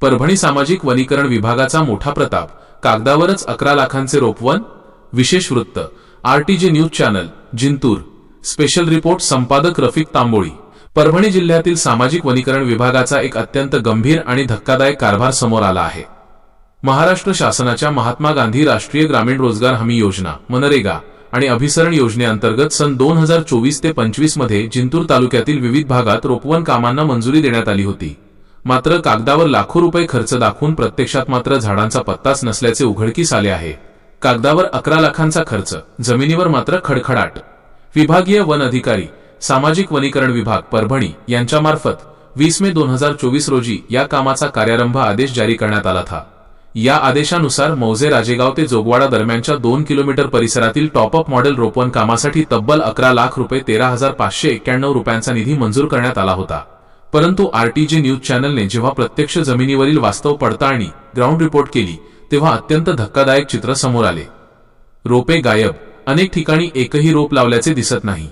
परभणी सामाजिक वनीकरण विभागाचा मोठा प्रताप, कागदावरच 11 लाखांचे रोपवन. विशेष वृत्त RTJ news channel Jintur. Special report संपादक रफिक तांबोळी. परभणी जिल्ह्यातील सामाजिक वनीकरण विभागाचा एक अत्यंत गंभीर आणि धक्कादायक कारभार समोर आला आहे. महाराष्ट्र शासनाच्या महात्मा गांधी राष्ट्रीय ग्रामीण रोजगार हमी योजना मनरेगा आणि अभिसरण योजनेअंतर्गत सन 2024 ते 25 मध्ये जिंतूर तालुक्यातील विविध भागात रोपवन कामांना मंजुरी देण्यात आली होती. मात्र कागदावर लाखो रुपये खर्च दाखवून प्रत्यक्षात मात्र झाडांचा पत्ताच नसल्याचे उघडकीस आले आहे. कागदावर 11 लाखांचा खर्च, जमिनीवर मात्र खडखडाट. विभागीय वन अधिकारी सामाजिक वनीकरण विभाग परभणी यांच्यामार्फत 20 मे 2024 रोजी या कामाचा कार्यारंभ आदेश जारी करण्यात आला था. या आदेशानुसार मौजे राजेगाव ते जोगवाडा दरम्यानच्या 2 किलोमीटर परिसरातील टॉपअप मॉडेल रोपवन कामासाठी तब्बल 11 लाख रुपये 13,591 रुपयांचा निधी मंजूर करण्यात आला होता. परंतु आरटीजे न्यूज चॅनलने जेव्हा प्रत्यक्ष जमिनीवरील वास्तव पडताळणी ग्राउंड रिपोर्ट केली तेव्हा अत्यंत धक्कादायक चित्र समोर आले. रोपे गायब, अनेक ठिकाणी एकही रोप लावल्याचे दिसत नाही.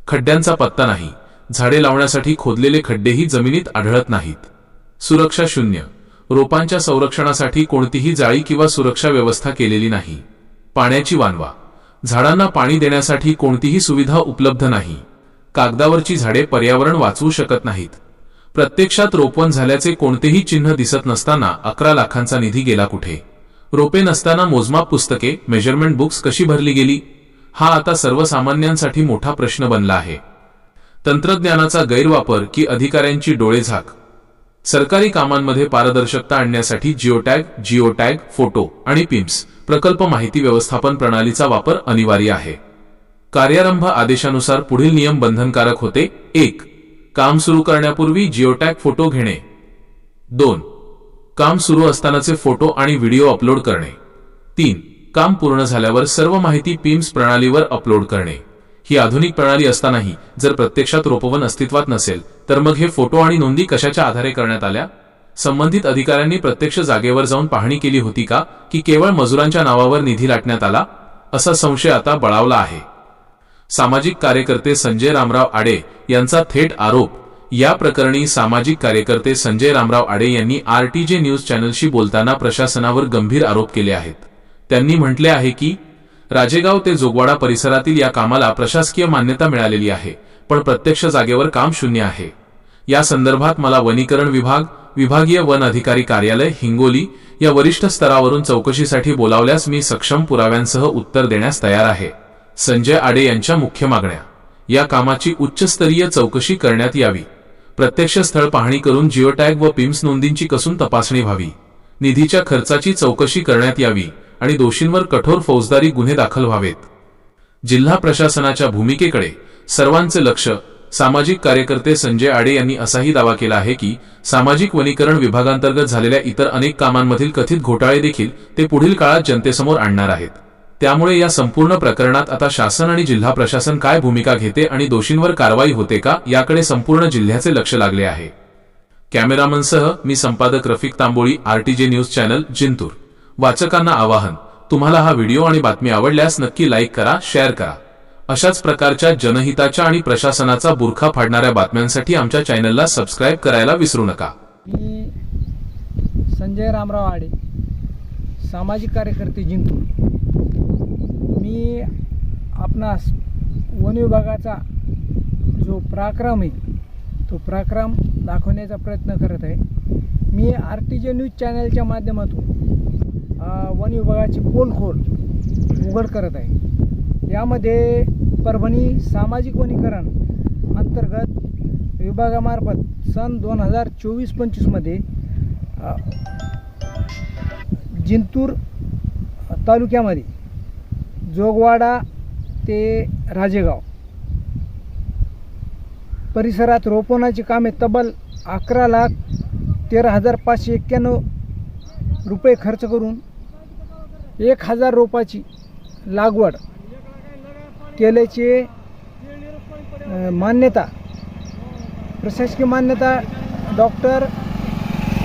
खड्ड्यांचा पत्ता नाही. झाडे लावण्यासाठी खोदलेले खड्डेही जमिनीत आढळत नाहीत. सुरक्षा शून्य. रोपांच्या संरक्षणासाठी कोणतीही जाळी किंवा सुरक्षा व्यवस्था केलेली नाही. पाण्याची वानवा. झाडांना पाणी देण्यासाठी कोणतीही सुविधा उपलब्ध नाही. कागदावरची झाडे पर्यावरण वाचवू शकत नाहीत. प्रत्यक्षात रोपवन झाल्याचे कोणतेही चिन्ह दिसत नसताना 11 लाखांचा निधी गेला कुठे? रोपे नसताना मोजमाप पुस्तके, मेजरमेंट बुक्स कशी भरली गेली? हा आता सर्वसामान्यांसाठी मोठा प्रश्न बनला आहे. तंत्रज्ञानाचा गैरवापर की अधिकाऱ्यांची डोळेझाक? सरकारी कामांमध्ये पारदर्शकता आणण्यासाठी जिओटॅग, फोटो आणि पिम्स प्रकल्प माहिती व्यवस्थापन प्रणालीचा वापर अनिवार्य आहे. कार्यारंभ आदेशानुसार पुढील नियम बंधनकारक होते. 1. काम सुरू करण्यापूर्वी जिओटॅग फोटो घेणे. 2. काम सुरू असतानाचे फोटो आणि व्हिडिओ अपलोड करणे. 3. काम पूर्ण झाल्यावर सर्व माहिती पिम्स प्रणालीवर अपलोड करणे. ही आधुनिक प्रणाली असतानाही जर प्रत्यक्षात रोपवन अस्तित्वात नसेल तर मग हे फोटो आणि नोंदी कशाच्या आधारे करण्यात आल्या? संबंधित अधिकाऱ्यांनी प्रत्यक्ष जागेवर जाऊन पाहणी केली होती का, की केवळ मजुरांच्या नावावर निधी लाटण्यात आला? असा संशय आता बळावला आहे. सामाजिक कार्यकर्ते संजय रामराव आडे यांचा थेट आरोप. या प्रकरणी सामाजिक कार्यकर्ते संजय रामराव आडे यांनी आरटीजे न्यूज चॅनलशी बोलताना प्रशासनावर गंभीर आरोप केले आहेत. त्यांनी म्हटले आहे की राजेगाव ते जोगवाडा परिसरातील या कामाला प्रशासकीय मान्यता मिळालेली आहे, पण प्रत्यक्ष जागेवर काम शून्य आहे. या संदर्भात मला वनीकरण विभाग, विभागीय वन अधिकारी कार्यालय हिंगोली या वरिष्ठ स्तरावरून चौकशीसाठी बोलावल्यास मी सक्षम पुराव्यांसह उत्तर देण्यास तयार आहे. संजय आडे यांच्या मुख्य मागण्या: या कामाची उच्चस्तरीय चौकशी करण्यात यावी. प्रत्यक्ष स्थळ पाहणी करून जिओटॅग व पिम्स नोंदींची कसून तपासणी व्हावी. निधीच्या खर्चाची चौकशी करण्यात यावी आणि दोषींवर कठोर फौजदारी गुन्हे दाखल व्हावेत. जिल्हा प्रशासनाच्या भूमिकेकडे सर्वांचे लक्ष. सामाजिक कार्यकर्ते संजय आडे यांनी असाही दावा केला आहे की सामाजिक वनीकरण विभागांतर्गत झालेल्या इतर अनेक कामांमधील कथित घोटाळे देखील ते पुढील काळात जनतेसमोर आणणार आहेत. त्यामुळे या संपूर्ण प्रकरणात आता शासन आणि जिल्हा प्रशासन काय भूमिका घेते आणि दोषींवर कारवाई होते का, याकडे संपूर्ण जिल्ह्याचे लक्ष लागले आहे. कॅमेरामनसह मी संपादक रफिक तांबोळी, आरटीजे न्यूज चॅनल जिंतूर. वाचकांना आवाहन: तुम्हाला हा व्हिडिओ आणि बातमी आवडल्यास नक्की लाईक करा, शेअर करा. अशाच प्रकारच्या जनहिताच्या आणि प्रशासनाचा बुरखा फाडणाऱ्या बातम्यांसाठी आमच्या चॅनलला सबस्क्राईब करायला विसरू नका. मी संजय रामराव आडे, सामाजिक कार्यकर्ते जिंतूर. मी आपणास वन विभागाचा जो पराक्रम आहे तो पराक्रम दाखवण्याचा प्रयत्न करत आहे. मी आरटीजे न्यूज चॅनलच्या माध्यमातून वन विभागाची पोलखोल उघड करत आहे. यामध्ये परभणी सामाजिक वनीकरण अंतर्गत विभागामार्फत सन 2024-25 मध्ये जिंतूर तालुक्यामध्ये जोगवाडा ते राजेगाव परिसरात रोपवनाची कामे तब्बल 11,13,591 रुपये खर्च करून 1,000 रोपाची लागवड केल्याची मान्यता, प्रशासकीय मान्यता डॉक्टर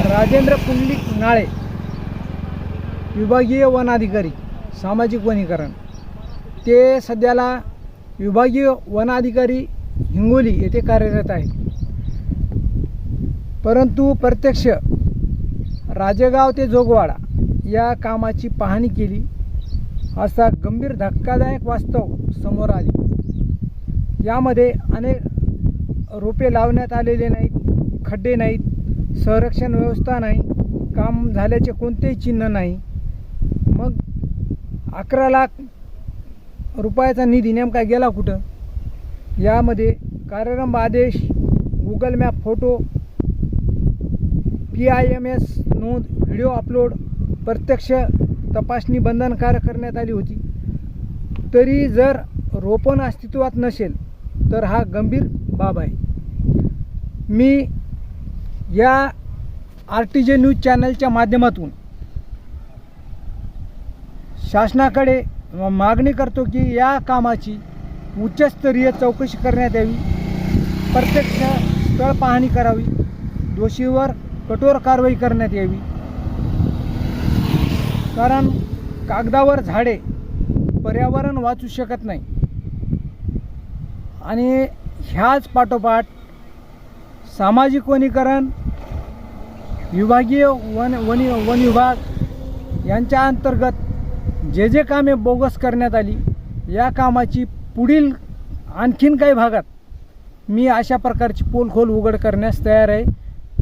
राजेंद्र पुंडलिक नाळे, विभागीय वन अधिकारी सामाजिक वनीकरण, ते सध्याला विभागीय वन अधिकारी हिंगोली येथे कार्यरत आहे. परंतु प्रत्यक्ष राजेगाव ते जोगवाडा या कामाची पाहणी केली असा गंभीर धक्कादायक वास्तव समोर आले. यामध्ये अनेक रोपे लावण्यात आलेले नाहीत, खड्डे नाहीत, संरक्षण व्यवस्था नाही, काम झाल्याचे कोणतेही चिन्ह नाही. मग 11 लाख रुपयाचा निधी नेमका गेला कुठं? यामध्ये कार्यरंभ आदेश, गुगल मॅप फोटो, PIMS नोंद, व्हिडिओ अपलोड, प्रत्यक्ष तपासणी बंधनकारक करण्यात आली होती. तरी जर रोपण अस्तित्वात नसेल तर हा गंभीर बाब आहे. मी या RTJ न्यूज चॅनलच्या माध्यमातून शासनाकडे मागणी करतो की या कामाची उच्चस्तरीय चौकशी करण्यात यावी, प्रत्यक्ष स्थळ पाहणी करावी, दोषीवर कठोर कारवाई करण्यात यावी. कारण कागदावर झाडे पर्यावरण वाचू शकत नाही. आणि ह्याच पाठोपाठ सामाजिक वनीकरण, विभागीय वन विभाग यांच्या अंतर्गत जे कामे बोगस करण्यात आली, या कामाची पुढील आणखीन काही भागात मी अशा प्रकारची पोलखोल उघड करण्यास तयार आहे.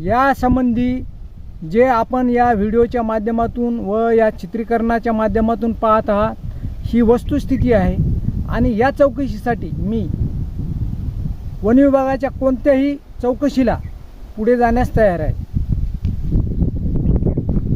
यासंबंधी जे आपण या व्हिडिओच्या माध्यमातून व या चित्रीकरणाच्या माध्यमातून पाहत आहात ही वस्तुस्थिती आहे. आणि या चौकशीसाठी मी वन विभागाच्या कोणत्याही चौकशीला पुढे जाण्यास तयार आहे.